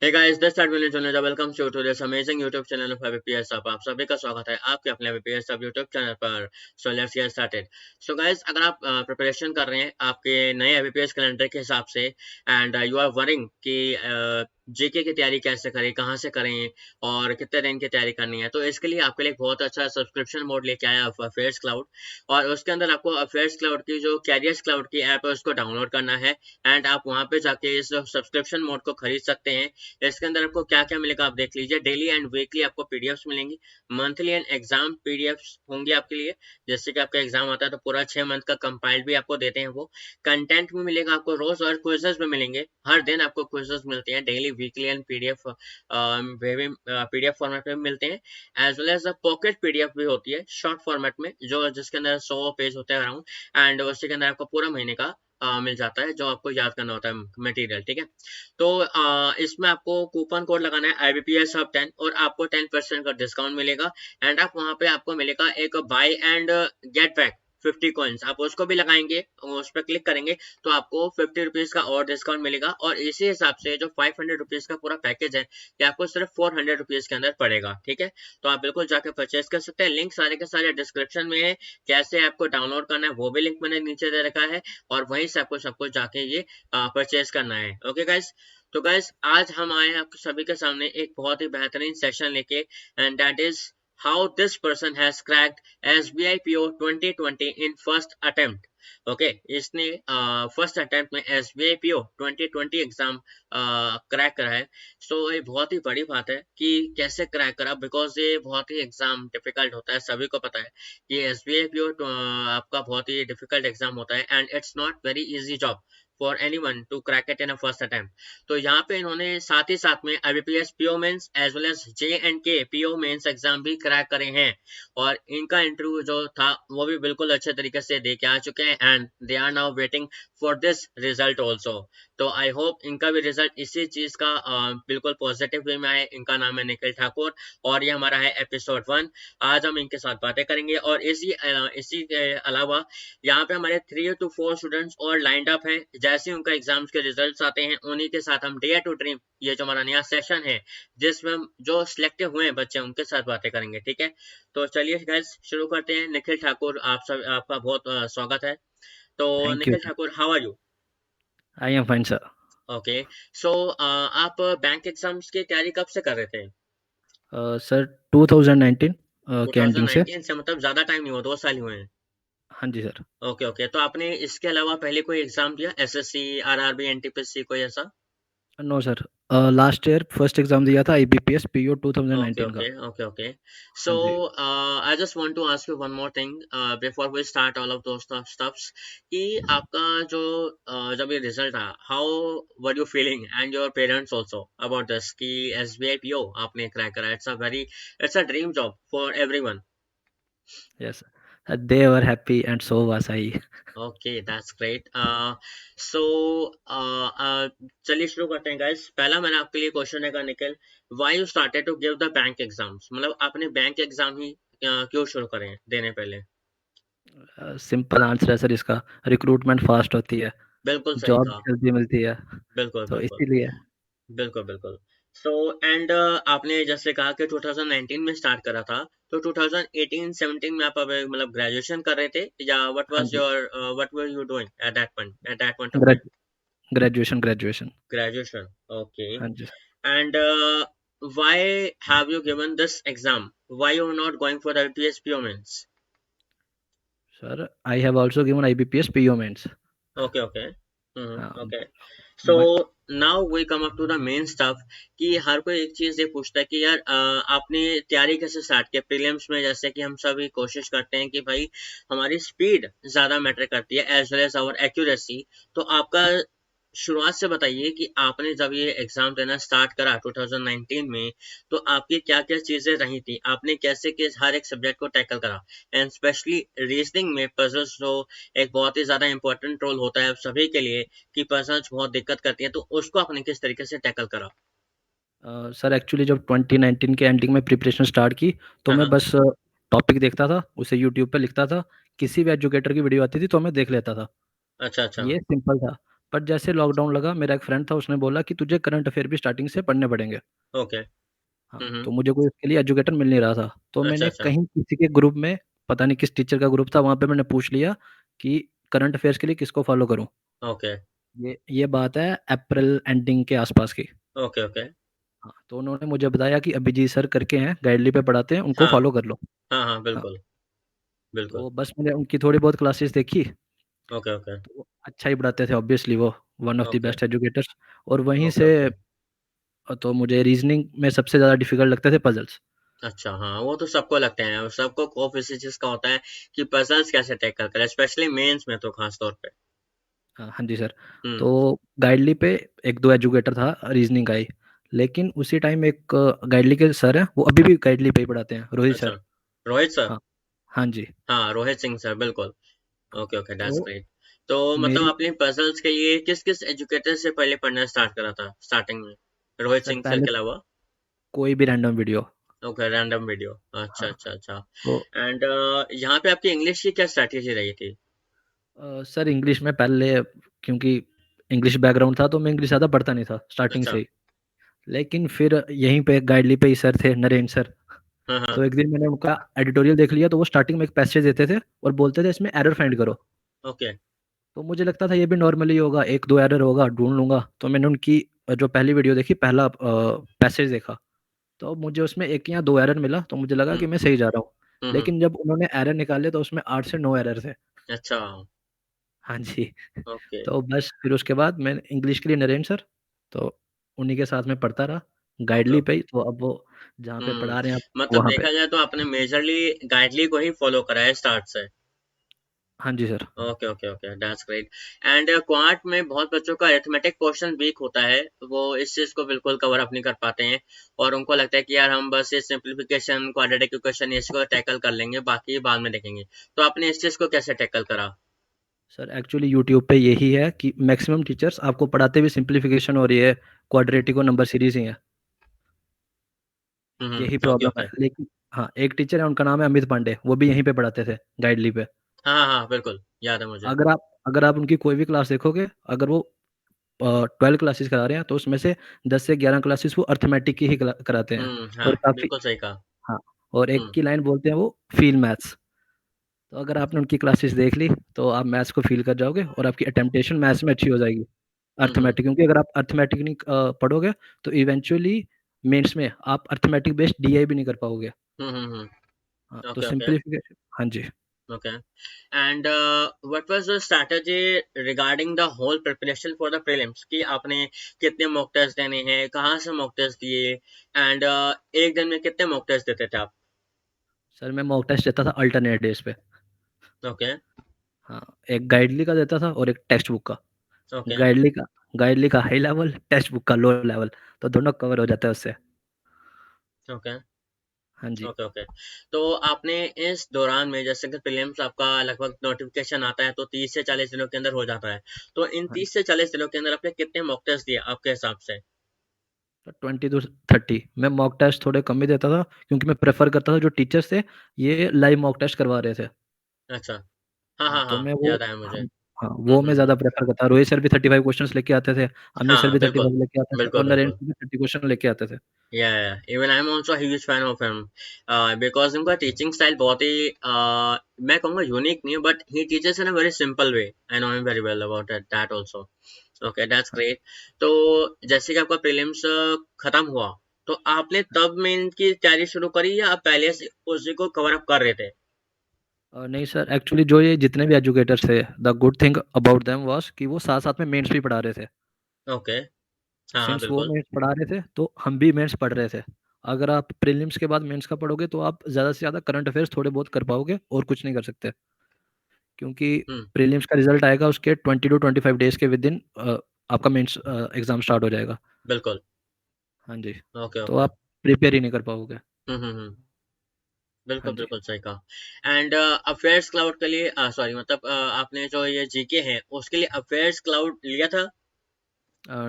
Hey guys, this is William Juneja. Welcome to this amazing YouTube channel of IBPS Hub. आप सभी का स्वागत है आपके अपने IBPS Hub YouTube चैनल पर. So let's get started. So guys, अगर आप प्रिपरेशन कर रहे हैं आपके नए IBPS कैलेंडर के हिसाब से एंड यू आर वरिंग कि जीके की तैयारी कैसे करें, कहाँ से करें और कितने दिन की तैयारी करनी है, तो इसके लिए आपके लिए एक बहुत अच्छा सब्सक्रिप्शन मोड लेके आया अफेयर्स क्लाउड. और उसके अंदर आपको अफेयर्स क्लाउड की जो कैरियर्स क्लाउड की ऐप है उसको डाउनलोड करना है एंड आप वहाँ पे जाके इस सब्सक्रिप्शन मोड को खरीद सकते हैं. इसके अंदर आपको क्या क्या मिलेगा आप देख लीजिए. डेली एंड वीकली आपको पीडीएफ्स मिलेंगी, मंथली एंड एग्जाम पीडीएफ्स होंगे आपके लिए. जैसे कि आपका एग्जाम आता है तो पूरा 6 मंथ का कंपाइल्ड भी आपको देते हैं वो. कंटेंट भी मिलेगा आपको रोज और क्विजेस भी मिलेंगे. हर दिन आपको क्विजेस मिलते हैं daily weekly and PDF format में मिलते हैं. As well as pocket PDF भी होती है शॉर्ट फॉर्मेट में, जो जिसके अंदर 100 पेज होते हैं अराउंड, एंड उसी के अंदर आपको पूरा महीने का मिल जाता है जो आपको याद करना होता है मटेरियल. ठीक है, तो इसमें आपको कूपन कोड लगाना है IBPS Hub 10 और आपको 10% का डिस्काउंट मिलेगा. एंड आप वहां पे आपको मिलेगा एक buy and get back 50 coins. आप उसको भी लगाएंगे, उस पर क्लिक करेंगे तो आपको 50 रुपीज का और डिस्काउंट मिलेगा. और इसी हिसाब से जो 500 रुपीज का पूरा पैकेज है ये आपको सिर्फ 400 रुपीज के अंदर पड़ेगा. ठीक है, तो आप बिल्कुल जाकर परचेज कर सकते हैं. लिंक सारे के सारे डिस्क्रिप्शन में है. कैसे आपको डाउनलोड करना है वो भी लिंक मैंने नीचे दे रखा है और वहीं से आपको सब कुछ जाके ये परचेज करना है. ओके गाइस, तो गाइस आज हम आए हैं आप सभी के सामने एक बहुत ही बेहतरीन सेशन लेके, and that is how this person has cracked SBI PO 2020 in first attempt. Okay, इसने फर्स्ट अटेम्प्ट में SBI PO 2020 एग्जाम क्रैक करा है. सो ये बहुत ही बड़ी बात है कि कैसे क्रैक करा, बिकॉज ये बहुत ही एग्जाम डिफिकल्ट होता है. सभी को पता है कि SBI PO आपका बहुत ही डिफिकल्ट एग्जाम होता है and it's not very easy job for anyone to crack it in a first attempt. तो यहाँ पे इन्होंने साथ ही साथ में IBPS PO mains as well as J&K PO mains exam भी क्रैक करे हैं. और इनका इंटरव्यू जो था वो भी बिल्कुल अच्छे तरीके से दे के आ चुके हैं and they are now waiting for this result also. तो आई होप इनका भी रिजल्ट इसी चीज का बिल्कुल पॉजिटिव वे में आए. इनका नाम है निखिल ठाकुर और ये हमारा है एपिसोड 1. आज हम इनके साथ बातें करेंगे और इसी के अलावा यहाँ पे हमारे 3 to 4 स्टूडेंट्स और लाइंड अप हैं. जैसे उनका एग्जाम्स के रिजल्ट्स आते हैं उन्हीं के साथ हम डेयर टू ड्रीम, ये जो हमारा नया सेशन है जिसमें हम जो सिलेक्टेड हुए हैं बच्चे उनके साथ बातें करेंगे. ठीक है, तो चलिए गाइस शुरू करते हैं. निखिल ठाकुर, आप सब आपका बहुत स्वागत है. तो thank you Nikhil sir. Thakur, how are you? I am fine sir. Okay, so आप बैंक एग्जाम्स की तैयारी कब से कर रहे थे? सर 2019 के एंडिंग से. 2019 से, मतलब ज्यादा टाइम नहीं हुआ, 2 साल ही हुए हैं. हाँ जी सर. ओके ओके, तो आपने इसके अलावा पहले कोई एग्जाम दिया, SSC, RRB, NTPC कोई ऐसा? No sir, last year first exam दिया था IBPS PO Okay, 2019 का. okay, okay, okay. हाँ So, ji. I just want to ask you one more thing before we start all of those stuffs. कि आपका जो जब ये रिजल्ट आया, how were you feeling and your parents also about this कि SBI PO आपने crack करा? It's a dream job for everyone. Yes. They were happy and so was I. Okay, that's great. So, चलिए शुरू करते हैं guys. पहला मेरा आपके लिए क्वेश्चन है Nikhil, why you started to give the bank exams? मतलब आपने बैंक एग्जाम ही क्यों शुरू करें देने पहले? सिंपल आंसर है सर इसका. रिक्रूटमेंट फास्ट होती है, बिल्कुल सही जॉब कहा. जल्दी मिलती है, बिल्कुल तो बिल्कुल. इसीलिए. बिल्कुल बिल्कुल. सो एंड आपने जैसे कहा कि 2019 में स्टार्ट करा था, तो 2018-17 में आप अब मतलब ग्रेजुएशन कर रहे थे या हाँ जी. What were you doing at that point of time? Graduation. Graduation. Okay. हाँ जी And why have you given this exam? Why you are not going for IPS PO means? सर. I have also given IBPS PO mains. Okay, okay. Okay. But So now we come up to the main stuff कि हर कोई एक चीज ये पूछता है कि यार आपने तैयारी कैसे स्टार्ट किया प्रीलिम्स में. जैसे कि हम सभी कोशिश करते हैं कि भाई हमारी स्पीड ज्यादा मैटर करती है as well as our accuracy. तो आपका शुरुआत से बताइए कि आपने जब ये एग्जाम देना स्टार्ट करा 2019 में, तो आपकी क्या क्या चीजें रही थी, आपने कैसे के हर एक सब्जेक्ट को टैकल करा. एंड स्पेशली रीजनिंग में पजल्स जो एक बहुत ही ज्यादा इंपॉर्टेंट रोल होता है आप सभी के लिए कि पजल्स बहुत दिक्कत करती है, तो उसको आपने किस तरीके से टैकल करा? सर एक्चुअली जब 2019 के एंडिंग में प्रिपरेशन स्टार्ट की, तो हाँ मैं हाँ. बस टॉपिक देखता था, उसे यूट्यूब पे लिखता था, किसी भी एजुकेटर की वीडियो आती थी तो मैं देख लेता था. अच्छा अच्छा. ये सिंपल था. पर जैसे लॉकडाउन लगा, मेरा एक फ्रेंड था, उसने बोला कि तुझे करंट अफेयर भी स्टार्टिंग से पढ़ने पड़ेंगे। ओके। हाँ, हम्म। तो मुझे कोई उसके लिए एजुकेटर मिल नहीं रहा था, तो अच्छा मैंने अच्छा। कहीं किसी के ग्रुप में, पता नहीं किस टीचर का ग्रुप था, वहाँ पे मैंने पूछ लिया कि करंट अफेयर्स के लिए किसको फॉलो करूँ। ओके ये बात है अप्रैल एंडिंग के आसपास की। ओके। ओके। हाँ, तो उन्होंने मुझे बताया कि अभिजीत सर करके हैं, गाइडली पे पढ़ाते हैं, उनको हाँ फॉलो कर लो। हाँ हाँ, हाँ, बिल्कुल बिल्कुल। तो बस मैंने उनकी थोड़ी बहुत क्लासेस देखी। ओके ओके तो अच्छा ही पढ़ाते थे ऑब्वियसली, वो one of the okay best educators. और वहीं ओके से ओके। तो मुझे रीजनिंग में सबसे ज़्यादा डिफिकल्ट लगते थे पजल्स। अच्छा, हाँ, वो तो सबको लगते हैं, और सबको खौफ इसी चीज का होता है कि पजल्स कैसे टैकल करें, स्पेशली मेंस में तो खास तौर पे। हाँ हाँ जी सर। हम्म। तो गाइडली पे एक दो एजुकेटर था रीजनिंग का ही, लेकिन उसी टाइम एक गाइडली के सर हैं, वो अभी भी गाइडली पे ही पढ़ाते हैं, रोहित अच्छा, सर। रोहित सर। हाँ हाँ जी। हाँ, रोहित सिंह सर, बिल्कुल। हाँ, ओके ओके, दैट्स तो ग्रेट। तो मतलब मेरी आपने पजल्स के लिए किस किस एजुकेटर से पहले पढ़ना स्टार्ट करा था स्टार्टिंग में, रोहित सर सिंह सर पहले के अलावा? कोई भी random video. Okay, random video. अच्छा हाँ, अच्छा अच्छा। तो एंड यहाँ पे आपकी इंग्लिश की क्या स्ट्रैटेजी रही थी? सर इंग्लिश में पहले, क्योंकि इंग्लिश बैकग्राउंड था, तो मैं इंग्लिश ज़्यादा पढ़ता नहीं था स्टार्टिंग से अच्छा। ही। लेकिन फिर यहीं पे गाइडली पे ही सर थे, नरेंद्र सर। हाँ हाँ। तो एक दिन मैंने उनका एडिटोरियल देख लिया, तो वो स्टार्टिंग में एक पैसेज देते थे और बोलते थे इसमें एरर फाइंड करो। ओके। तो मुझे लगता था ये भी नॉर्मली होगा, एक दो एरर होगा, ढूंढ लूंगा। तो मैंने उनकी जो पहली वीडियो देखी, पहला पैसेज देखा, तो मुझे उसमें एक या दो एरर मिला, तो मुझे लगा कि हम्म मैं सही जा रहा हूँ। हम्म। लेकिन जब उन्होंने एरर निकाले तो उसमें 8 से 9 एरर थे। अच्छा। हाँ जी। ओके। तो बस फिर उसके बाद मैं इंग्लिश के लिए नरेंद्र सर, तो उन्हीं के साथ में पढ़ता रहा, ओके गाइडली पे ओके। ही। तो अब वो जहाँ पे पढ़ा रहे हैं, अब मतलब वहाँ पे। देखा जाए तो आपने मेजरली गाइडली को ही फॉलो करा है स्टार्ट से। हाँ जी sir. Okay okay okay, that's great. And quant में बहुत बच्चों का अरिथमेटिक पोर्शन वीक होता है, वो इस चीज को बिल्कुल कवर अप नहीं कर पाते हैं, और उनको लगता है कि यार हम बस ये सिंप्लीफिकेशन, क्वाड्रेटिक इक्वेशन इसको टैकल कर लेंगे, बाकी बाद में देखेंगे। तो आपने इस चीज को कैसे टैकल करा? सर एक्चुअली यूट्यूब पे यही है कि मैक्सिमम टीचर्स आपको पढ़ाते भी सिंप्लीफिकेशन और ये क्वाड्रेटिक और नंबर सीरीज ही है। यही ओके प्रॉब्लम है, ओके। लेकिन हाँ, एक टीचर है, उनका नाम है अमित पांडे, वो भी यहीं पे पढ़ाते थे, गाइडली पे। हाँ हाँ हाँ, बिल्कुल याद है मुझे। अगर आप उनकी कोई भी क्लास देखोगे, अगर वो 12 क्लासेस करा रहे हैं, तो उसमें से 10 से 11 क्लासेस वो अर्थमेटिक की ही कराते हैं। हाँ, और काफ़ी, बिल्कुल सही कहा। हाँ, और एक हम्म की लाइन बोलते हैं वो फील मैथ्स। तो अगर आपने उनकी क्लासेस देख ली, तो आप मैथ्स को फील कर जाओगे और आपकी अटेम्पटेशन मैथ्स में अच्छी हो जाएगी। हम्म अर्थमेटिक, क्योंकि अगर आप अर्थमेटिक नहीं पढ़ोगे, तो इवेंचुअली मेंस में आप अर्थमेटिक बेस्ड डीआई भी नहीं कर पाओगे। हाँ, तो ओके ओके सिंप्लीफिकेशन, हाँ जी। Okay. And what was the strategy regarding the whole preparation for the prelims, कि आपने कितने मॉक टेस्ट देने हैं, कहाँ से मॉक टेस्ट दिए, एंड एक दिन में कितने मॉक टेस्ट देते थे आप? सर मैं मॉक टेस्ट देता था अल्टरनेट डेज पे। ओके हाँ, एक गाइडली का देता था और एक टेक्स्ट बुक का। ओके गाइडली का गाइडली का हाई लेवल, टेक्स्ट बुक का लो लेवल, तो दोनों कवर हो जाता है उससे। ओके हाँ जी। Okay okay. तो आपने इस दौरान में, जैसे कि प्रीलिम्स आपका लगभग नोटिफिकेशन आता है तो 30 से 40 दिनों के अंदर हो जाता है, तो इन हाँ, 30 से 40 दिनों के अंदर आपने कितने मॉक टेस्ट दिए आपके हिसाब से? तो 20 to 30 मैं मॉक टेस्ट थोड़े कम ही देता था, क्योंकि मैं प्रेफर करता था जो टीचर्स थे, ये लाइव मॉक टेस्ट करवा रहे थे। अच्छा। हाँ हाँ, हाँ तो हाँ, मैं वो, याद आया मुझे। हम, हाँ, वो मैं ज़्यादा प्रेफर करता। रोहित सर भी 35 क्वेश्चंस लेके आते थे, अमित सर हाँ भी थर्टी बिल्कुल फाइव लेके आते थे, बिल्कुल और नरेंद्र बिल्कुल। सर भी 30 क्वेश्चन लेके आते थे। Yeah, even I'm also a huge fan of him, because उनका टीचिंग स्टाइल बहुत ही मैं कहूँगा यूनिक नहीं है, but he teachers in a very simple way. I know him very well about that also. Okay, that's हाँ, great. तो जैसे कि आपका प्रीलिम्स खत्म हुआ, तो आपने तब मेन की तैयारी शुरू करी, या आप पहले से उसी को कवर अप कर रहे थे? नहीं सर, एक्चुअली जो ये जितने भी एजुकेटर्स थे, the good thing about them was कि वो साथ साथ में मेंस भी पढ़ा रहे थे। ओके। तो हाँ हाँ, सिंस वो बिल्कुल। मेंस पढ़ा रहे थे, तो हम भी मेंस पढ़ रहे थे। अगर आप प्रीलिम्स के बाद मेंस का पढ़ोगे, तो आप ज़्यादा से ज़्यादा करंट अफेयर्स थोड़े बहुत कर पाओगे, और कुछ नहीं कर सकते। क्योंकि हम्म। प्रीलिम्स का रिजल्ट आएगा उसके 20 to 25 डेज के विद इन, आपका मेंस एग्जाम स्टार्ट हो जाएगा। बिल्कुल। हाँ जी। ओके तो ओके। आप प्रिपेयर ही नहीं कर पाओगे। हम्म। हाँ बिल्कुल जी। बिल्कुल सही कहा। एंड अफेयर्स क्लाउड के लिए, सॉरी, मतलब आपने जो ये जीके है उसके लिए अफेयर्स क्लाउड लिया था?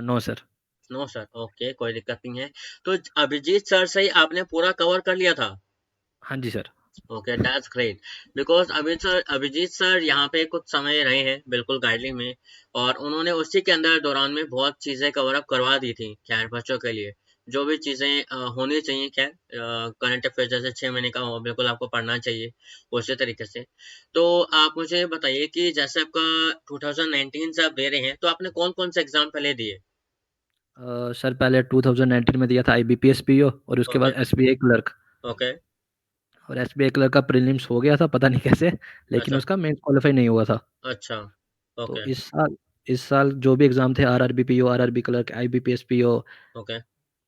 No sir. No sir, okay, कोई दिक्कत नहीं है। तो अभिजीत सर से ही आपने पूरा कवर कर लिया था? हाँ जी sir. Okay, that's great. Because Abhijeet sir यहाँ पे कुछ समय रहे हैं बिल्कुल गाइडलाइन में, और उन्होंने उसी के अंदर दौरान में बहुत चीजें कवर अप करवा दी थी खैर बच्चों के लिए, जो भी चीजें होनी चाहिए खैर। करंट अफेयर जैसे 6 महीने का हो, बिल्कुल आपको पढ़ना चाहिए उसी तरीके से। तो आप मुझे बताइए कि जैसे आपका 2019 से आप दे रहे हैं, तो आपने कौन कौन से एग्जाम पहले दिए? सर पहले 2019 में दिया था आईबीपीएस पीओ, और उसके ओके। बाद एसबीआई क्लर्क। ओके। और एसबीआई क्लर्क का प्रीलिम्स हो गया था, पता नहीं कैसे, लेकिन अच्छा। उसका मेंस क्वालिफाई नहीं हुआ था। अच्छा। तो ओके। इस साल जो भी एग्जाम थे, RRB PO, RRB clerk, IBPS PO, okay.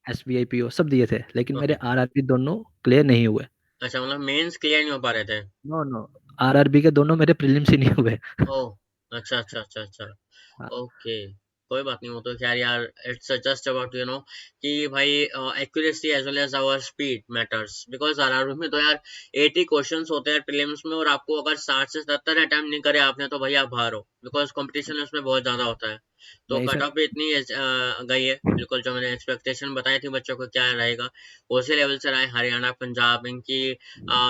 SBI PO, सब दिए थे, लेकिन ओके। मेरे आरआरबी दोनों क्लियर नहीं हुए। अच्छा, मतलब मेंस क्लियर नहीं हो पा रहे थे? नो नो, आरआरबी के दोनों मेरे प्रीलिम्स ही नहीं हुए। ओह! अच्छा, अच्छा, अच्छा, अच्छा। हाँ, ओके, कोई बात नहीं, वो तो खैर यार, इट्स जस्ट अबाउट कि भाई accuracy as well as our speed matters, because RRB में तो यार 80 क्वेश्चंस होते हैं प्रीलिम्स में, और आपको अगर 60 से 70 अटेम्प्ट नहीं करे आपने, तो भाई आप बाहर हो, बिकॉज कंपटीशन उसमें बहुत ज्यादा होता है। तो नहीं कट सर। ऑफ भी इतनी गई है, बिल्कुल जो मैंने एक्सपेक्टेशन बताई थी बच्चों को क्या रहेगा, उसी लेवल से रहा है। हरियाणा, पंजाब इनकी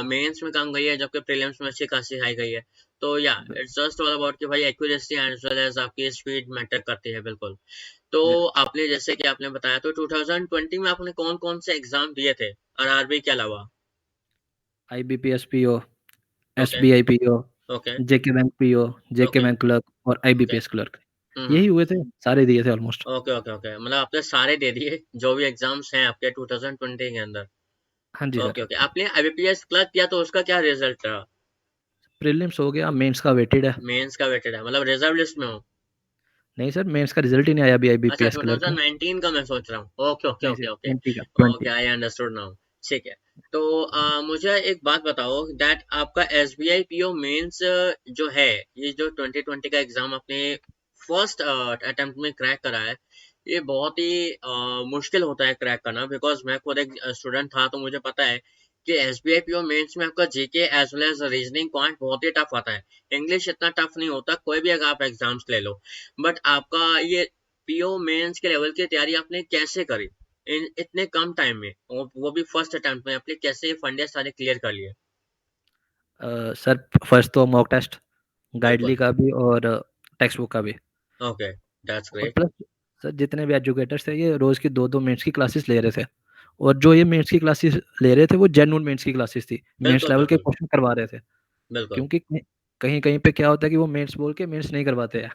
मेंस में कम गई है, जबकि प्रीलिम्स में अच्छी खासी हाई गई है। तो या इट्स जस्ट ऑल अबाउट कि भाई एक्यूरेसी एज वेल एज आपकी स्पीड मैटर करती है बिल्कुल। तो आपने जैसे कि आपने बताया, तो 2020 में आपने कौन कौन से एग्जाम दिए थे आरआरबी के अलावा? IBPS PO, okay. SBI PO, okay. JK bank PO, JK okay. Bank clerk और ओके। IBPS clerk. यही हुए थे, सारे दिए थे ऑलमोस्ट। ओके। ओके। ओके, मतलब आपने सारे दे दिए जो भी एग्जाम्स हैं आपके 2020 के अंदर? हाँ जी ओके। सर। ओके, आपने आईबीपीएस क्लर्क किया तो उसका क्या रिजल्ट रहा? प्रीलिम्स हो गया, मेंस का वेटेड है। मेंस का वेटेड है, मतलब रिजर्व लिस्ट में हो? नहीं सर, मेंस का रिजल्ट ही नहीं आया अभी अच्छा, आईबीपीएस क्लर्क का। 2019 का मैं सोच रहा हूँ। ओके। ओके। नहीं ओके। Sir, okay. 20 का, ओके, 20। I understood now. ठीक है। तो मुझे एक बात बताओ दैट आपका एसबीआई पीओ मेंस जो है, ये जो 2020 का एग्जाम आपने फर्स्ट अटेम्प्ट में क्रैक करा है, ये बहुत ही मुश्किल होता है क्रैक करना, बिकॉज मैं खुद एक स्टूडेंट था, तो मुझे पता है कि एसबीआई पीओ मेंस में आपका GK as well as reasoning point बहुत ही टफ आता है। इंग्लिश इतना टफ नहीं होता, कोई भी अगर आप एग्जाम्स ले लो, बट आपका ये पीओ मेंस के लेवल की तैयारी आपने कैसे करी इन इतने कम टाइम में, वो भी फर्स्ट अटेम्प्ट में? आपने कैसे ये फंडे सारे क्लियर कर लिए? सर फर्स्ट तो मॉक टेस्ट, गाइडली बिल्कुल। का भी और टेक्स्ट बुक का भी। ओके, दैट्स और ग्रेट। प्लस सर जितने भी एजुकेटर्स थे, ये रोज़ की 2-2 मिनट्स की क्लासेस ले रहे थे। और जो ये मिनट्स की क्लासेस ले रहे थे, वो जेन्युइन मिनट्स की क्लासेस थी। मिनट्स बिल्कुल। लेवल के बिल्कुल। क्वेश्चन करवा रहे थे। बिल्कुल। क्योंकि कहीं-कहीं पे क्या होता है कि वो मिनट्स बोल के मिनट्स नहीं करवाते हैं।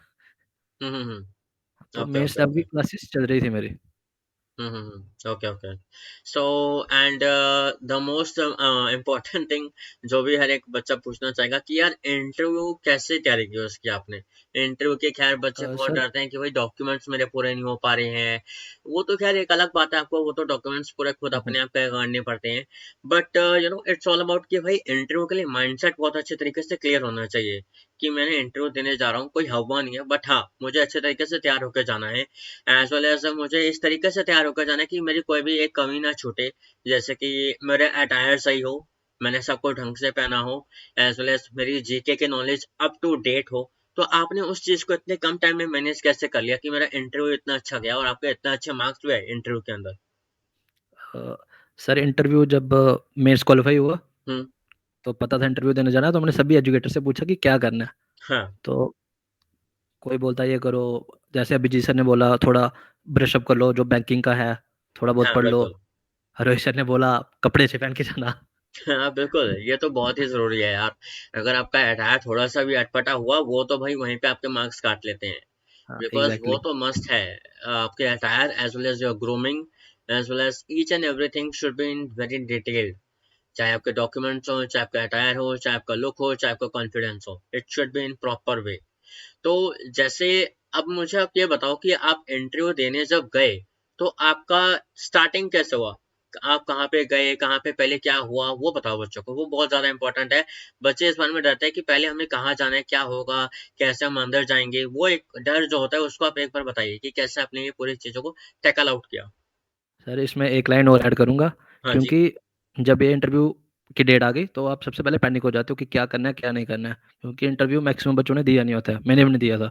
तो ओके। Minutes okay. लेवल की ओके। क्लासेस चल रही थी मेरी। Okay. Okay. So and the most important thing जो भी हर एक बच्चा पूछना चाहेगा कि यार इंटरव्यू कैसे तैयारी की उसकी आपने? इंटरव्यू के खैर बच्चे बहुत सर। डरते हैं कि भाई डॉक्यूमेंट्स मेरे पूरे नहीं हो पा रहे हैं। वो तो खैर एक अलग बात है, आपको वो तो डॉक्यूमेंट्स पूरे खुद हुँ, हुँ। अपने आप पे करने पड़ते हैं। बट इट्स ऑल अबाउट कि भाई इंटरव्यू के लिए माइंडसेट बहुत अच्छे तरीके से क्लियर होना चाहिए कि मैंने इंटरव्यू देने जा रहा हूँ, कोई हवा नहीं है, बट हाँ मुझे अच्छे तरीके से तैयार होकर जाना है। एज वेल एज मुझे इस तरीके से तैयार होकर जाना है कि मेरी कोई भी एक कमी ना छूटे, जैसे कि मेरे अटायर सही हो, मैंने सब कुछ ढंग से पहना हो, एज वेल एज मेरी जीके की नॉलेज अप टू डेट हो। तो आपने उस चीज को इतने कम टाइम में मैनेज कैसे कर लिया कि मेरा इंटरव्यू इतना अच्छा गया और आपके इतना अच्छे मार्क्स भी आए इंटरव्यू के अंदर? अ, सर इंटरव्यू जब मेंस क्वालीफाई हुआ, हम्म। तो पता था इंटरव्यू देने जाना है, तो मैंने सभी एजुकेटर से पूछा कि क्या करना है? हाँ। तो कोई बोलता है ये करो, जैसे अभिजीत सर ने बोला थोड़ा ब्रश अप कर लो जो बैंकिंग का है, थोड़ा बहुत हाँ, पढ़ लो। बिल्कुल। रोहित सर ने बोला कपड़े अच्छे पहन के जाना। हाँ, बिल्कुल, ये तो बहुत ही जरूरी है यार। अगर आपका अटायर थोड़ा सा भी अटपटा हुआ, वो तो भाई वहीं पे आपके मार्क्स काट लेते हैं, हाँ, बिकॉज वो एग्ज़ैक्टली। तो मस्ट है। आपके attire as well as your grooming as well as each and everything should be in very detailed. चाहे आपके डॉक्यूमेंट्स हो, चाहे आपका अटायर हो, चाहे आपका लुक हो, चाहे आपका कॉन्फिडेंस हो, it should be in proper way. तो जैसे अब मुझे आप ये बताओ कि आप इंटरव्यू देने जब गए, तो आपका स्टार्टिंग कैसे हुआ? आप कहाँ पे गए, कहाँ पे पहले क्या हुआ, वो बताओ बच्चों को, वो बहुत ज्यादा इंपॉर्टेंट है। बच्चे इस बारे में डरते हैं कि पहले हमें कहाँ जाना है, क्या होगा, कैसे हम अंदर जाएंगे, वो एक डर जो होता है उसको आप एक बार बताइए कि कैसे आपने ये पूरी चीजों को टैकल आउट किया। सर इसमें एक लाइन और ऐड करूँगा, हाँ जी। क्योंकि जब ये इंटरव्यू की डेट आ गई, तो आप सबसे पहले पैनिक हो जाते हो कि क्या करना है, क्या नहीं करना है। क्योंकि इंटरव्यू मैक्सिमम बच्चों ने दिया नहीं होता है, मैंने भी नहीं दिया था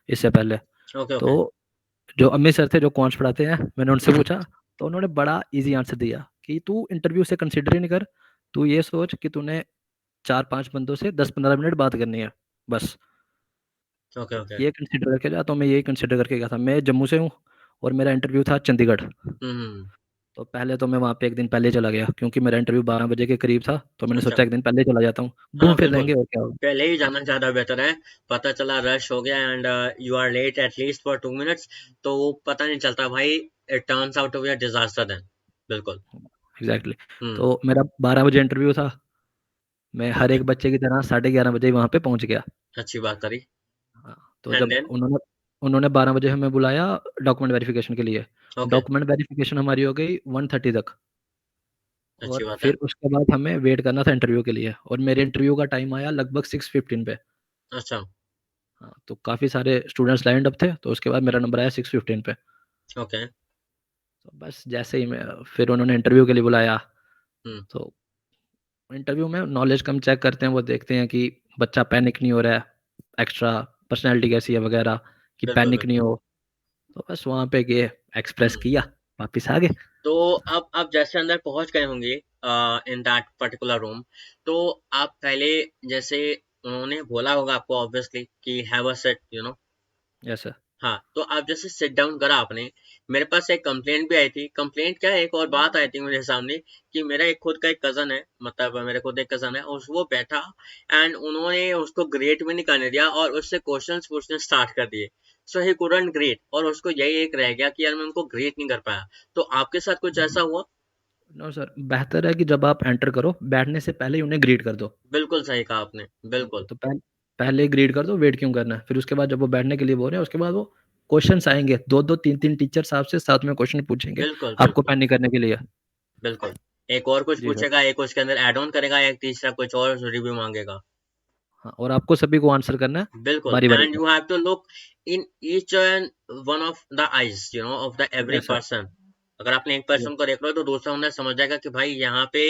इससे पहले। ओके। ओके। तो जो अमित सर थे जो कॉन्स पढ़ाते हैं, मैंने उनसे पूछा, तो उन्होंने बड़ा ईज़ी आंसर दिया कि तू इंटरव्यू से कंसीडर ही नहीं कर, तू ये सोच कि तूने 4-5 बंदों से 10-15 मिनट बात करनी है, बस। ओके, तो ओके। ये कंसीडर करके गया, तो मैं यही कंसीडर करके गया था। मैं जम्मू से हूँ और मेरा इंटरव्यू था चंडीगढ़। हुँ। तो पहले तो मैं वहाँ पे एक दिन पहले चला गया, क्योंकि मेरा इंटरव्यू 12 बजे के करीब था, तो मैंने अच्छा। सोचा एक दिन पहले चला जाता हूँ, हाँ, घूम फिर बिल्कुल। लेंगे और क्या होगा। पहले ही हाँ, जाना ज़्यादा बेहतर है। पता चला रश हो गया and you are late at least for 2 minutes, तो वो पता नहीं चलता भाई, it turns out to be a disaster then. बिल्कुल। एग्जैक्टली। हुँ। तो मेरा 12 बजे इंटरव्यू था। मैं हर ओके। एक बच्चे की तरह 11:30 बजे वहाँ पे पहुँच गया। अच्छी बात करी। हाँ, तो एंड जब देन? उन्होंने उन्होंने 12 बजे हमें बुलाया डॉक्यूमेंट वेरिफिकेशन के लिए। ओके। डॉक्यूमेंट वेरिफिकेशन हमारी हो गई 1:30 तक। अच्छी और बात है। फिर उसके बाद हमें वेट करना था इंटरव्यू के लिए, और मेरे इंटरव्यू का टाइम आया लगभग 6:15 पे। अच्छा। हाँ, तो काफ़ी सारे स्टूडेंट्स लाइन्ड अप थे, तो उसके बाद मेरा नंबर आया 6:15 पे। ओके। तो बस जैसे ही मैं फिर उन्होंने इंटरव्यू के लिए बुलाया, हुँ। तो इंटरव्यू में नॉलेज कम चेक करते हैं, वो देखते हैं कि बच्चा पैनिक नहीं हो रहा है, एक्स्ट्रा पर्सनैलिटी कैसी है वगैरह, कि बिल्कुल, पैनिक नहीं बिल्कुल। हो। तो बस वहाँ पे गए, एक्सप्रेस हुँ। किया, वापस आ गए। तो अब आप जैसे अंदर पहुँच गए होंगे इन दैट पर्टिकुलर रूम, तो आप पहले जैसे उन्होंने बोला होगा आपको ऑब्वियसली कि have a seat, you know. Yes sir. हाँ, तो आप जैसे सिट डाउन करा आपने, मेरे पास एक कंप्लेंट भी आई थी। कंप्लेंट क्या है, एक और बात आई थी मेरे सामने कि मेरा एक खुद का एक कज़न है, मतलब मेरे खुद एक कज़न है, उस वो बैठा एंड उन्होंने उसको ग्रेड भी नहीं करने दिया और उससे क्वेश्चंस पूछने स्टार्ट कर दिए। सो ही कुडन्ट ग्रेड और उसको यही एक रह गया कि यार मैं उनको ग्रेड नहीं कर पाया। तो आपके साथ कुछ ऐसा हुआ? नो सर, बेहतर है कि जब आप एंटर करो, बैठने से पहले ही उन्हें ग्रीट कर दो। बिल्कुल सही कहा आपने, बिल्कुल। तो पहले ही ग्रीट कर दो, वेट क्यों करना है। फिर उसके बाद जब वो बैठने के लिए बोल रहे हैं, उसके बाद वो क्वेश्चंस आएंगे, 2-2 3-3 टीचर्स आपसे साथ में क्वेश्चन पूछेंगे, बिल्कुल, आपको बिल्कुल, पैनिक करने के लिए। बिल्कुल। एक और कुछ जी सर। पूछेगा, एक उसके अंदर ऐड ऑन करेगा, एक तीसरा कुछ और रिव्यू मांगेगा। हाँ, और आपको सभी को आंसर करना है बिल्कुल, बारी-बारी and से। you have to look in each and one of the eyes, you know, of the every yes sir. person. अगर आपने एक यस। पर्सन को देख रहे हो तो दूसरा बंदा समझ जाएगा कि भाई यहाँ पे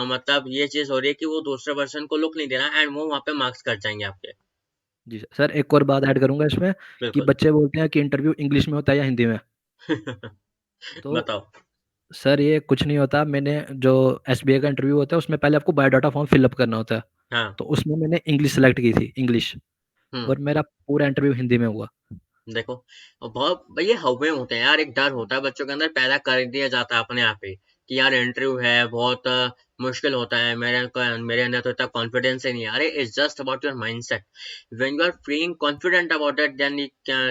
मतलब ये चीज हो रही है कि वो दूसरे पर्सन को लुक नहीं दे रहा एंड वो वहाँ पे मार्क्स कट जाएंगे आपके। जी सर, एक और बात ऐड करूँगा इसमें, कि बिल्कुल। बच्चे बोलते हैं कि इंटरव्यू इंग्लिश में होता है या हिंदी में। तो बताओ। सर ये कुछ नहीं होता। मैंने जो एसबीआई का इंटरव्यू होता है, उसमें पहले आपको बायोडाटा फॉर्म फिल अप करना होता है। हाँ। तो उसमें मैंने इंग्लिश सेलेक्ट की थी, इंग्लिश। हम्म। और मेरा पूरा इंटरव्यू हिंदी में हुआ। देखो, और बहुत ये हवा होते हैं यार, एक डर होता है बच्चों के अंदर पैदा कर दिया जाता है अपने आप ही कि यार इंटरव्यू है बहुत मुश्किल होता है, मेरे अंदर तो इतना कॉन्फिडेंस ही नहीं है। अरे it's just about your mindset. When you are feeling confident about it then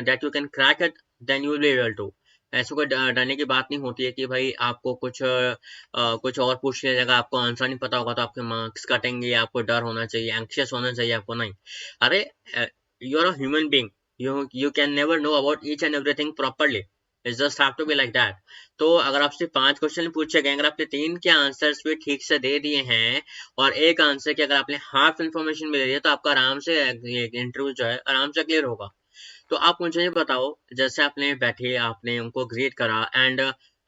that you can crack it, then you will be able to. ऐसे कोई डरने की बात नहीं होती है कि भाई आपको कुछ और पूछ लिया जाएगा, आपको आंसर नहीं पता होगा तो आपके मार्क्स कटेंगे, आपको डर होना चाहिए, एंक्शियस होना चाहिए आपको, नहीं। अरे you are a human being, you can never know about each and everything properly. It just have to be like that. तो अगर आपसे 5 क्वेश्चन पूछे गए, अगर आपने 3 के आंसर्स भी ठीक से दे दिए हैं और एक आंसर की अगर आपने हाफ इन्फॉर्मेशन भी दे दी है, तो आपका आराम से इंटरव्यू जो है आराम से क्लियर होगा। तो आप मुझे ये बताओ, जैसे आपने बैठे आपने उनको ग्रीट करा एंड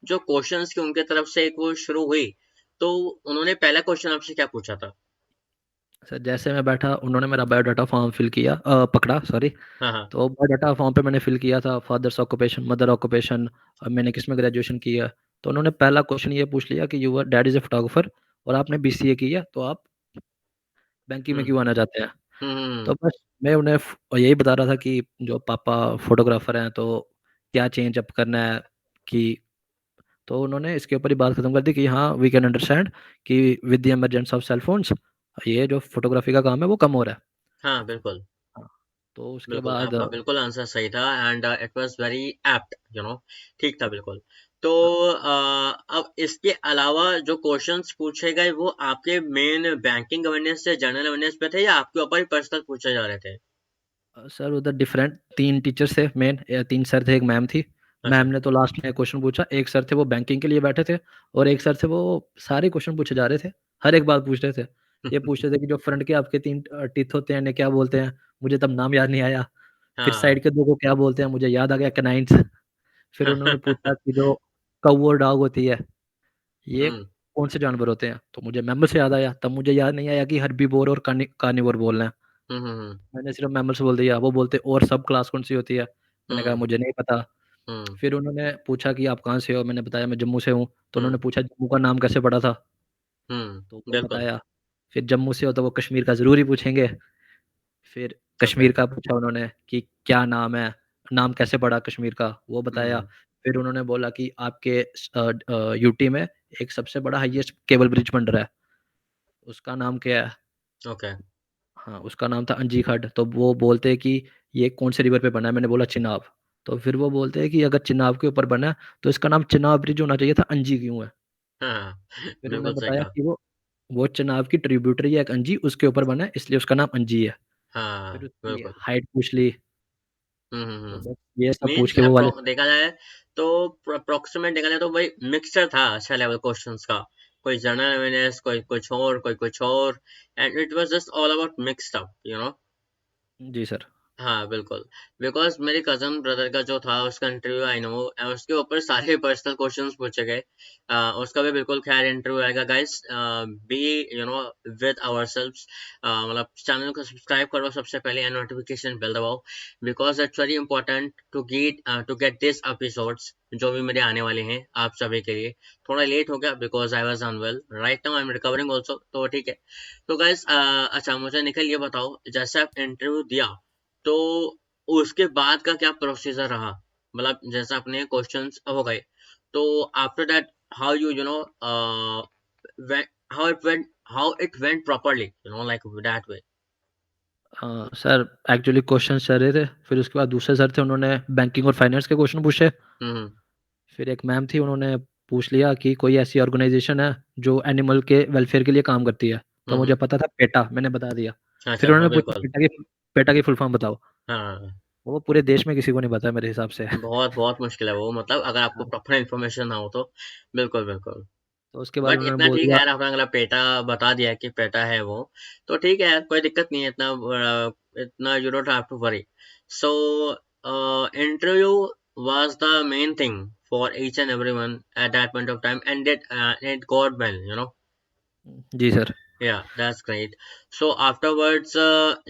जो क्वेश्चंस की उनके तरफ से एक वो शुरू हुई, तो उन्होंने पहला क्वेश्चन आपसे क्या पूछा था? सर जैसे मैं बैठा, उन्होंने मेरा बायोडाटा फॉर्म फिल किया, पकड़ा सॉरी। हाँ, हाँ। तो बायोडाटा फॉर्म पे मैंने फिल किया था फादर्स ऑक्यूपेशन, मदर ऑक्यूपेशन, मैंने किस में ग्रेजुएशन किया। तो उन्होंने पहला क्वेश्चन ये पूछ लिया कि your dad is a photographer, और आपने बीसीए की है, तो आप बैंकिंग में हम्म, क्यों आना चाहते हैं। हम्म। तो बस मैं उन्हें यही बता रहा था कि जो पापा फोटोग्राफर हैं, तो क्या चेंज अप करना है, कि तो उन्होंने इसके ऊपर ही बात खत्म कर दी कि हाँ वी कैन अंडरस्टैंड कि with the emergence of cell phones, ये जो फोटोग्राफी का काम है वो कम हो रहा है। हाँ, बिल्कुल। हाँ, तो उसके बिल्कुल, बाद आपका बिल्कुल आंसर सही था and it was very apt, you know. ठीक था बिल्कुल। तो अब इसके अलावा जो क्वेश्चंस पूछे गए वो आपके मेन बैंकिंग अवेयरनेस से जनरल अवेयरनेस पे थे या आपके ऊपर ही पर्सनल पूछे जा रहे थे? सर उधर डिफरेंट 3 टीचर्स थे मेन, या 3 सर थे, एक मैम थी। मैम अच्छा। ने तो लास्ट में क्वेश्चन पूछा, एक सर थे वो बैंकिंग के लिए बैठे थे, और एक सर थे वो सारे क्वेश्चन पूछे जा रहे थे, हर एक बात पूछ रहे थे। ये पूछ रहे थे कि जो फ्रंट के आपके 3 टीथ होते हैं इन्हें क्या बोलते हैं, मुझे तब नाम याद नहीं आया। फिर हाँ। साइड के 2 को क्या बोलते हैं, मुझे याद आ गया, कैनाइन्स। फिर उन्होंने पूछा कि जो कौ और डॉग होती है, ये हम्म, कौन से जानवर होते हैं, तो मुझे मैमल से याद आया। तब मुझे याद नहीं आया कि हर्बीवोर और कार्निवोर बोलना है। हम्म, हम्म, मैंने सिर्फ मैमल्स बोल दिया। वो बोलते और सब क्लास कौन सी होती है, मैंने कहा हम्म, मुझे नहीं पता। हम्म, फिर उन्होंने पूछा कि आप कहाँ से हो, मैंने बताया मैं जम्मू से हूँ। तो उन्होंने हम्म, पूछा जम्मू का नाम कैसे पड़ा था, तो वो बिल्कुल। बताया। फिर जम्मू से हो तो वो कश्मीर का ज़रूर ही पूछेंगे। फिर ओके। कश्मीर का पूछा उन्होंने कि क्या नाम है, नाम कैसे पड़ा कश्मीर का, वो बताया। हम्म। फिर उन्होंने बोला कि आपके यूटी में एक सबसे बड़ा हाईएस्ट केबल ब्रिज बन रहा है, उसका नाम क्या है। ओके। हाँ, उसका नाम था अंजी खड्ड। तो वो बोलते हैं कि ये कौन से रिवर पे बना है, मैंने बोला चिनाब। तो फिर वो बोलते हैं कि अगर चिनाब के ऊपर बना है तो इसका नाम चिनाब ब्रिज होना चाहिए था, अंजी क्यों है। हाँ। फिर उन्होंने बिल्कुल सही बताया कहा। कि वो चिनाब की ट्रिब्यूटरी है एक अंजी, उसके ऊपर बना है इसलिए उसका नाम अंजी है। हाँ फिर उसकी बिल्कुल। हाइट पूछ ली। तो हम्म। बस ये सब पूछ मीन्स के वो वाले। देखा जाए तो अप्रोक्सीमेट देखा जाए तो भाई मिक्सचर था अच्छा लेवल क्वेश्चंस का। कोई जनरल अवेयरनेस, कोई कुछ और, कोई कुछ और, and it was just all about mixed up, you know. जी सर। हाँ बिल्कुल। बिकॉज मेरे कजन ब्रदर का जो था उसका इंटरव्यू आई नो, उसके ऊपर सारे पर्सनल क्वेश्चंस पूछे गए। उसका भी बिल्कुल खैर इंटरव्यू आएगा guys. Be you know with ourselves. मतलब चैनल को सब्सक्राइब करो सबसे पहले एंड नोटिफिकेशन बेल दबाओ, because it's very important to get this episodes जो भी मेरे आने वाले हैं आप सभी के लिए। थोड़ा लेट हो गया because I was unwell, right now I am recovering also, तो ठीक है। तो गाइस अच्छा मुझे निखिल ये बताओ, जैसे आप इंटरव्यू दिया तो उसके बाद का क्या प्रोसीजर रहा। मतलब जैसे अपने क्वेश्चंस हो गए तो after that how you know how it went properly, you know, like that way. Sir actually question चल रहे थे, फिर उसके बाद दूसरे सर थे, उन्होंने बैंकिंग और फाइनेंस के क्वेश्चन पूछे। हम्म। फिर एक मैम थी, उन्होंने पूछ लिया कि कोई ऐसी ऑर्गेनाइजेशन है जो एनिमल के वेलफेयर के लिए काम करती है। तो मुझे हम्म। पता था पेटा, मैंने बता दिया। फिर अच्छा हाँ उन्होंने पूछा बिल्कुल। पेटा की फुल फॉर्म बताओ। हाँ वो पूरे देश में किसी को नहीं पता मेरे हिसाब से। बहुत बहुत मुश्किल है वो, मतलब अगर आपको हाँ, प्रॉपर इन्फॉर्मेशन ना हो तो। बिल्कुल बिल्कुल। तो उसके बाद बट उन्होंने इतना बोल ठीक है दिया। यार, आपने अगला पेटा बता दिया कि पेटा है वो, तो ठीक है यार, कोई दिक्कत नहीं है इतना इतना you don't have to worry. So interview was the main thing for each and everyone at that point of time, and it got well, you know. जी सर। Yeah that's great. So afterwards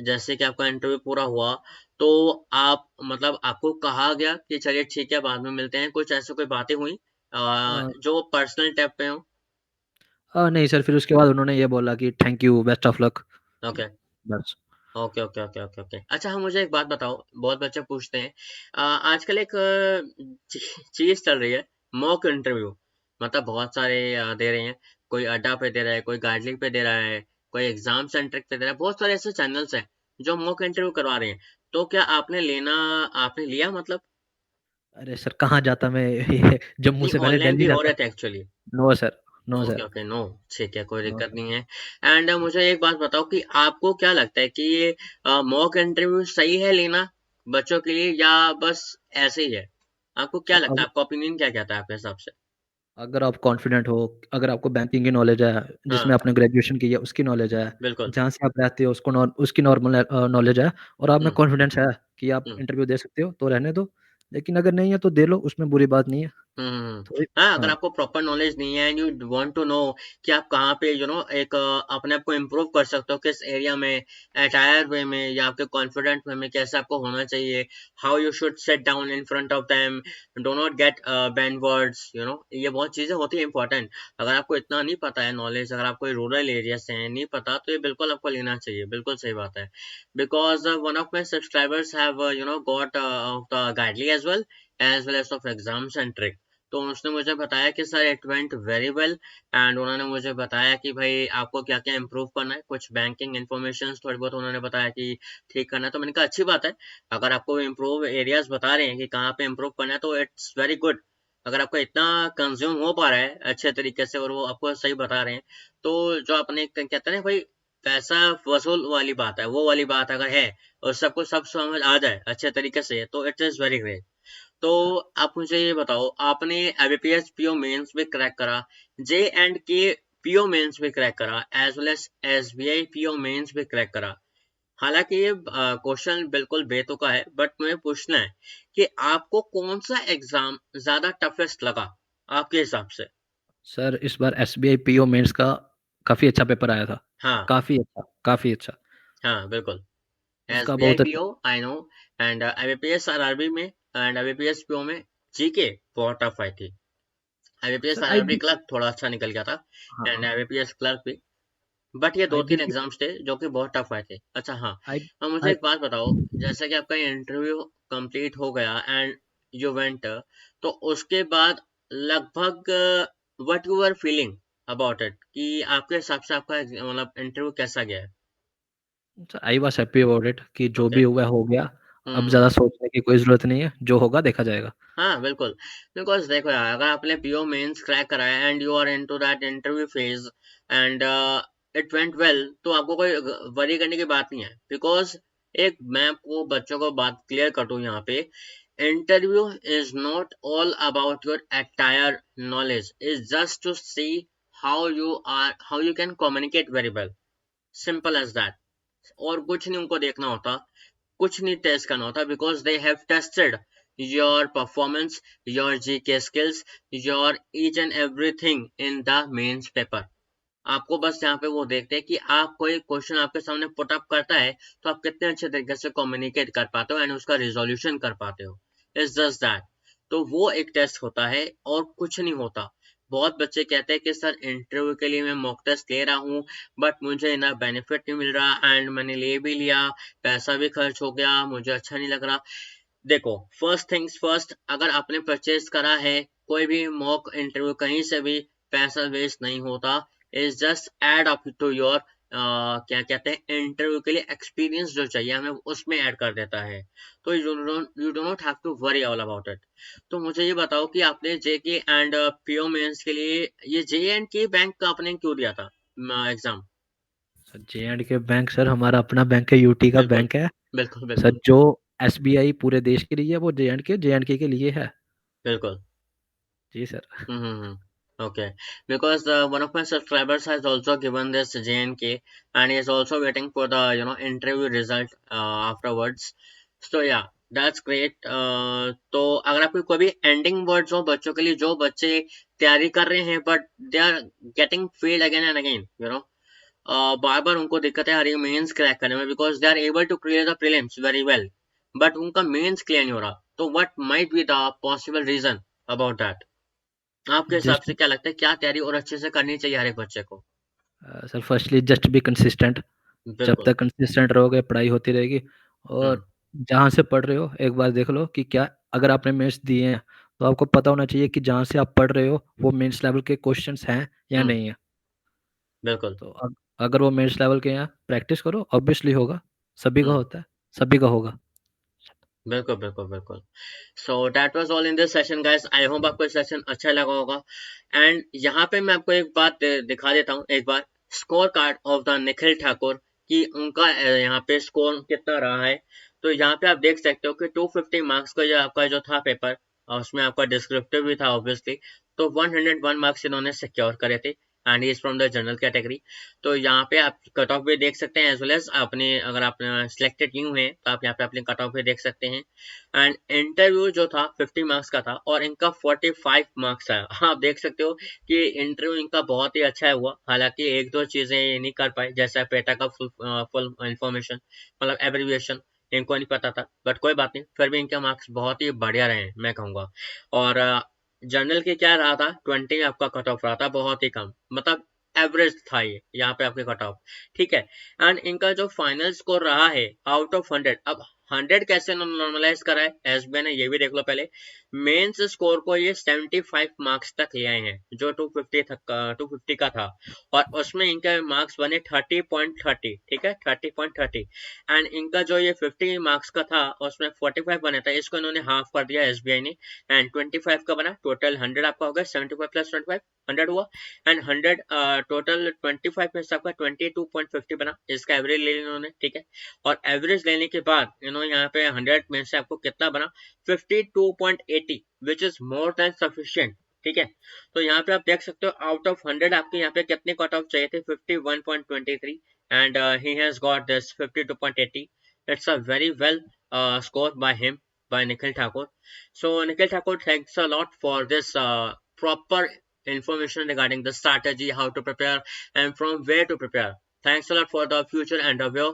जैसे कि आपका interview पूरा हुआ तो आप मतलब आपको कहा गया कि चलिए ठीक है बाद में मिलते हैं, कुछ ऐसे कोई बातें हुई जो पर्सनल टैब पे हो। नहीं सर, फिर उसके बाद उन्होंने ये बोला कि thank you, best of luck. Okay. बस। Okay okay okay okay okay. अच्छा हाँ मुझे एक बात बताओ, बहुत बच्चे पूछते हैं आजकल एक चीज चल रही है, मॉक इंटरव्यू। मतलब बहुत सारे दे रहे हैं, कोई अड्डा पे दे रहा है, कोई गार्डलिंग पे दे रहा है, कोई एग्जाम सेंटर पे दे रहा है, बहुत सारे ऐसे चैनल्स हैं जो मॉक इंटरव्यू करवा रहे हैं। तो क्या आपने लिया मतलब। अरे सर, कहाँ जाता मैं। ये जम्मू नहीं से मैंने ऑनलाइन भी दिल्ली हो जाता। रहे थे actually. No sir, no okay sir, okay no, ठीक है कोई नो दिक्कत सर। नहीं है। एंड मुझे एक बात बताओ कि आपको क्या लगता है कि ये मॉक इंटरव्यू सही है लेना बच्चों के लिए, या बस ऐसे ही है। आपको क्या सर लगता है, आपका ओपिनियन क्या कहता है आपके हिसाब से। अगर आप कॉन्फिडेंट हो, अगर आपको बैंकिंग की नॉलेज है, जिसमें हाँ आपने ग्रेजुएशन की है उसकी नॉलेज है, बिल्कुल। जहाँ से आप रहते हो उसकी नॉर्मल नॉलेज है, और आप में हम्म। कॉन्फिडेंस है कि आप हम्म। इंटरव्यू दे सकते हो, तो रहने दो। लेकिन अगर नहीं है तो दे लो, उसमें बुरी बात नहीं है। थोड़ी। हाँ अगर हाँ। आपको प्रॉपर नॉलेज नहीं है and you want to know कि आप कहाँ पे एक अपने आप को इम्प्रूव कर सकते हो किस एरिया में, अटायर वे में या आपके कॉन्फिडेंट वे में कैसे आपको होना चाहिए, how you should set down in front of them, do not gate ban words, ये बहुत चीजें होती है इंपॉर्टेंट। अगर आपको इतना नहीं पता है नॉलेज, अगर आप कोई रूरल एरिया से हैं नहीं पता, तो ये बिल्कुल आपको लेना चाहिए, बिल्कुल सही बात है। Because one of my subscribers have got the guideline as well as of exam centric. तो उसने मुझे बताया कि sir it went very well, and उन्होंने मुझे बताया कि भाई आपको क्या क्या इम्प्रूव करना है, कुछ बैंकिंग इन्फॉर्मेशन थोड़ी बहुत उन्होंने बताया कि ठीक करना है। तो मैंने कहा अच्छी बात है, अगर आपको इम्प्रूव एरियाज बता रहे हैं कि कहाँ पे इम्प्रूव करना है तो इट्स वेरी गुड। अगर आपको इतना कंज्यूम हो पा रहा है अच्छे तरीके से और वो आपको सही बता रहे हैं, तो जो अपने कहते हैं ना भाई पैसा वसूल वाली बात है, वो वाली बात अगर है और सबको सब समझ आ जाए अच्छे तरीके से, तो इट इज वेरी ग्रेट। तो आप मुझे ये बताओ, आपने आईबीपीएस पीओ मेंस भी क्रैक करा, J and K PO mains भी क्रैक करा, as well as SBI PO mains भी क्रैक करा। हालांकि ये क्वेश्चन बिल्कुल बेतुका है, बट मुझे पूछना है कि आपको कौन सा एग्जाम ज्यादा टफेस्ट लगा आपके हिसाब से। सर, इस बार एसबीआई पीओ मेंस का काफी अच्छा पेपर आया था। हाँ काफी अच्छा, काफी अच्छा। हाँ बिल्कुल। उसका एसबीआई बहुत अच्छा। PO I know, and IBPS RRB में एंड आईबीपीएस पीओ में जीके बहुत टफ आई थी। IBPS sir I RRB clerk थोड़ा अच्छा निकल गया था, हाँ, एंड आईबीपीएस क्लर्क भी। बट ये दो आई तीन बिलीव एग्जाम्स थे जो कि बहुत टफ आए थे। अच्छा हाँ, आई अब मुझे आई एक बात बताओ, जैसे कि आपका इंटरव्यू कंप्लीट हो गया एंड यू वेंट, तो उसके बाद लगभग what you are feeling about it, कि आपके हिसाब से आपका मतलब इंटरव्यू कैसा गया है? I was happy about it कि जो ओके। भी हुआ हो गया। अब हम्म। ज़्यादा सोचने की कोई ज़रूरत नहीं है, जो होगा देखा जाएगा। हाँ बिल्कुल। बिकॉज देखो यार, अगर आपने पीओ मेंस क्रैक करा है and you are into that interview phase and it went well, तो आपको कोई वरी करने की बात नहीं है। बिकॉज एक मैं आपको बच्चों को बात क्लियर कर दूं यहाँ पे, interview is not all about your entire knowledge, is just to see how you can communicate very well, simple as that. और कुछ नहीं उनको देखना होता, कुछ नहीं टेस्ट करना होता, because they have tested your performance, your GK skills, your each and everything in the mains paper. आपको बस यहाँ पे वो देखते हैं कि आप कोई क्वेश्चन आपके सामने पुट अप करता है तो आप कितने अच्छे तरीके से कम्युनिकेट कर पाते हो एंड उसका रिजोल्यूशन कर पाते हो। It's just that. तो वो एक टेस्ट होता है और कुछ नहीं होता। बहुत बच्चे कहते हैं कि सर इंटरव्यू के लिए मैं मॉक टेस्ट ले रहा हूँ, बट मुझे ना बेनिफिट नहीं मिल रहा एंड मैंने ले भी लिया, पैसा भी खर्च हो गया, मुझे अच्छा नहीं लग रहा। देखो, फर्स्ट थिंग्स फर्स्ट, अगर आपने परचेज करा है कोई भी मॉक इंटरव्यू कहीं से भी, पैसा वेस्ट नहीं होता। Is just add up to your क्या कहते हैं, इंटरव्यू के लिए एक्सपीरियंस जो चाहिए हमें उसमें ऐड कर देता है। तो you do not have to worry all about it. तो मुझे ये बताओ कि आपने जेके एंड पीओ मेंस के लिए ये जे एंड के बैंक का आपने क्यों दिया था exam? Sir J&K bank, sir हमारा अपना बैंक है, यूटी का बिल्कुल बैंक है। बिल्कुल सर बिल्कुल जो एसबीआई पूरे देश के लिए है, वो जे एंड के लिए है। बिल्कुल। जी sir. Okay, because one of my subscribers has also given this JNK and he is also waiting for the interview result afterwards. So yeah, that's great. तो अगर आपके कोई भी एंडिंग वर्ड्स हो बच्चों के लिए, जो बच्चे तैयारी कर रहे हैं but they are getting failed again and again, बार बार उनको दिक्कत है हर मेंस क्रैक करने में, because they are able to clear the prelims very well, but उनका मेंस क्लियर नहीं हो रहा। तो what might be the possible reason about that? आपके हिसाब जस्ट से क्या लगता है, क्या तैयारी और अच्छे से करनी चाहिए हर एक बच्चे को? Sir firstly just be consistent. जब बिल्कुल। तक कंसिस्टेंट रहोगे पढ़ाई होती रहेगी। हम्म। और जहाँ से पढ़ रहे हो एक बार देख लो कि क्या, अगर आपने मेंस दिए हैं तो आपको पता होना चाहिए कि जहाँ से आप पढ़ रहे हो वो मेंस लेवल के क्वेश्चंस हैं या हम्म। नहीं है। बिल्कुल तो अगर वो मेंस लेवल के हैं, प्रैक्टिस करो, ऑब्वियसली होगा। सभी का हम्म। होता है, सभी का होगा। बिल्कुल बिल्कुल बिल्कुल। So that was all in this session guys, I hope आपको सेशन अच्छा लगा होगा। एंड यहाँ पे मैं आपको एक बात दिखा देता हूँ एक बार, score card of the Nikhil Thakur, कि उनका यहाँ पे स्कोर कितना रहा है। तो यहाँ पे आप देख सकते हो कि 250 मार्क्स का जो आपका जो था पेपर, उसमें आपका डिस्क्रिप्टिव भी था ऑब्वियसली। तो 101 मार्क्स इन्होंने सिक्योर करे थे and he is from the general category. तो यहाँ पे आप कट ऑफ भी देख सकते हैं, एज वेल एज अपने, अगर आप सिलेक्टेड न्यू हैं तो आप यहाँ पे अपने कट ऑफ भी देख सकते हैं। एंड इंटरव्यू जो था 50 मार्क्स का था और इनका 45 मार्क्स आया। आप देख सकते हो कि इंटरव्यू इनका बहुत ही अच्छा हुआ। हालांकि एक दो चीजें ये नहीं कर पाए, जैसा पेटा का फुल इंफॉर्मेशन, मतलब एब्रिविएशन इनको नहीं पता था, बट कोई बात नहीं, फिर भी इनके मार्क्स बहुत ही बढ़िया रहे मैं कहूँगा। और जनरल के क्या रहा था, 20 आपका कट ऑफ रहा था, बहुत ही कम, मतलब एवरेज था ये यहाँ पे आपके कट ऑफ। ठीक है। एंड इनका जो फाइनल स्कोर रहा है आउट ऑफ 100, अब 100 कैसे नॉर्मलाइज करा है एसबीआई ने, ये भी देख लो पहले। मेंस स्कोर को ये 75 मार्क्स तक ले आए हैं, जो 250 तक 250 का था, और उसमें इनके मार्क्स बने 30.30। ठीक है, 30.30। एंड इनका जो ये 50 मार्क्स का था उसमें 45 बने था, इसको इन्होंने हाफ कर दिया एसबीआई ने, एंड 25 का बना, टोटल 100 आपका हो गया, 75 प्लस 25 100 हुआ। एंड 100 टोटल 25 में से आपका 22.50 बना, इसका एवरेज ले लिया इन्होंने। ठीक है। और एवरेज लेने के बाद इन्होंने यहाँ पे 100 में से आपको कितना बना, 52.80, which is more than sufficient. ठीक है। तो यहाँ पे आप देख सकते हो आउट ऑफ 100 आपके यहाँ पे कितने कट ऑफ चाहिए थे, 51.23, and he has got this 52.80। It's a very well score by him, by Nikhil Thakur. So Nikhil Thakur, thanks a lot for this proper information regarding the strategy, how to prepare and from where to prepare. Thanks a lot for the future and the view,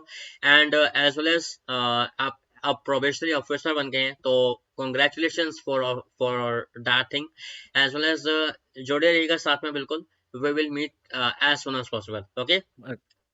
and as well as आप probationary officer बन गए हैं, तो congratulation for that thing. As well as जुड़े रहिएगा साथ में बिल्कुल। we will meet as soon as possible. Okay.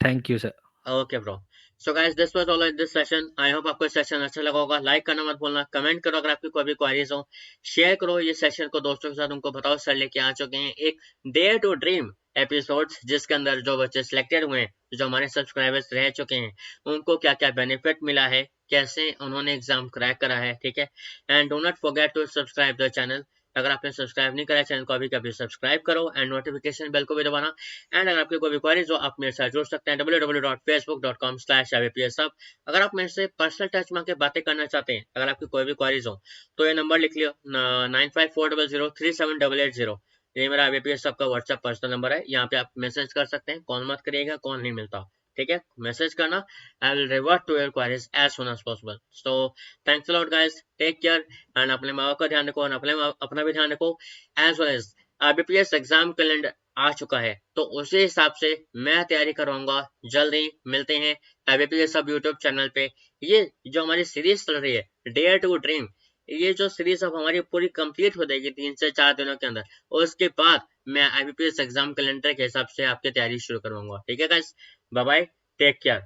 Thank you sir. Okay bro. So guys this was all in this session. I hope आपको सेशन अच्छा लगा होगा। Like करना मत भूलना, कमेंट करो अगर आपकी कोई भी क्वेरीज हो, शेयर करो ये सेशन को दोस्तों के साथ, उनको बताओ सर लेके आ चुके हैं एक डेयर टू ड्रीम एपिसोड्स, जिसके अंदर जो बच्चे सिलेक्टेड हुए हैं, जो हमारे सब्सक्राइबर्स रह चुके हैं, उनको क्या क्या बेनिफिट मिला है, कैसे उन्होंने एग्जाम क्रैक करा है, ठीक है। And do not forget to subscribe the channel. अगर आपने सब्सक्राइब नहीं करा चैनल को अभी कभी सब्सक्राइब करो एंड नोटिफिकेशन बेल को भी दबाना। एंड अगर आपकी कोई भी क्वेरीज हो आप मेरे साथ जुड़ सकते हैं www.facebook.com/IBPSUp। अगर आप मेरे से पर्सनल टच में आके बातें करना चाहते हैं, अगर आपकी कोई भी क्वेरीज हो तो ये नंबर लिख लियो 9540037880। ये मेरा IBPS सबका व्हाट्सएप पर्सनल नंबर है, यहाँ पे आप मैसेज कर सकते हैं। कॉल मत करिएगा, कॉल नहीं मिलता, ठीक है। मैसेज करना, I will revert to your queries as soon as possible. So thanks a lot guys, take care and अपने माँ बाप का ध्यान रखो और अपना भी ध्यान रखो। As well as IBPS exam calendar आ चुका है, तो उसी हिसाब से मैं तैयारी करवाऊंगा। जल्दी मिलते हैं IBPS सब यूट्यूब चैनल पे। ये जो हमारी सीरीज चल रही है डेयर टू ड्रीम, ये जो सीरीज अब हमारी पूरी कंप्लीट हो जाएगी 3 से 4 दिनों के अंदर, और उसके बाद मैं IBPS एग्जाम कैलेंडर के हिसाब से आपकी तैयारी शुरू करवाऊंगा, ठीक है guys. Bye bye, take care.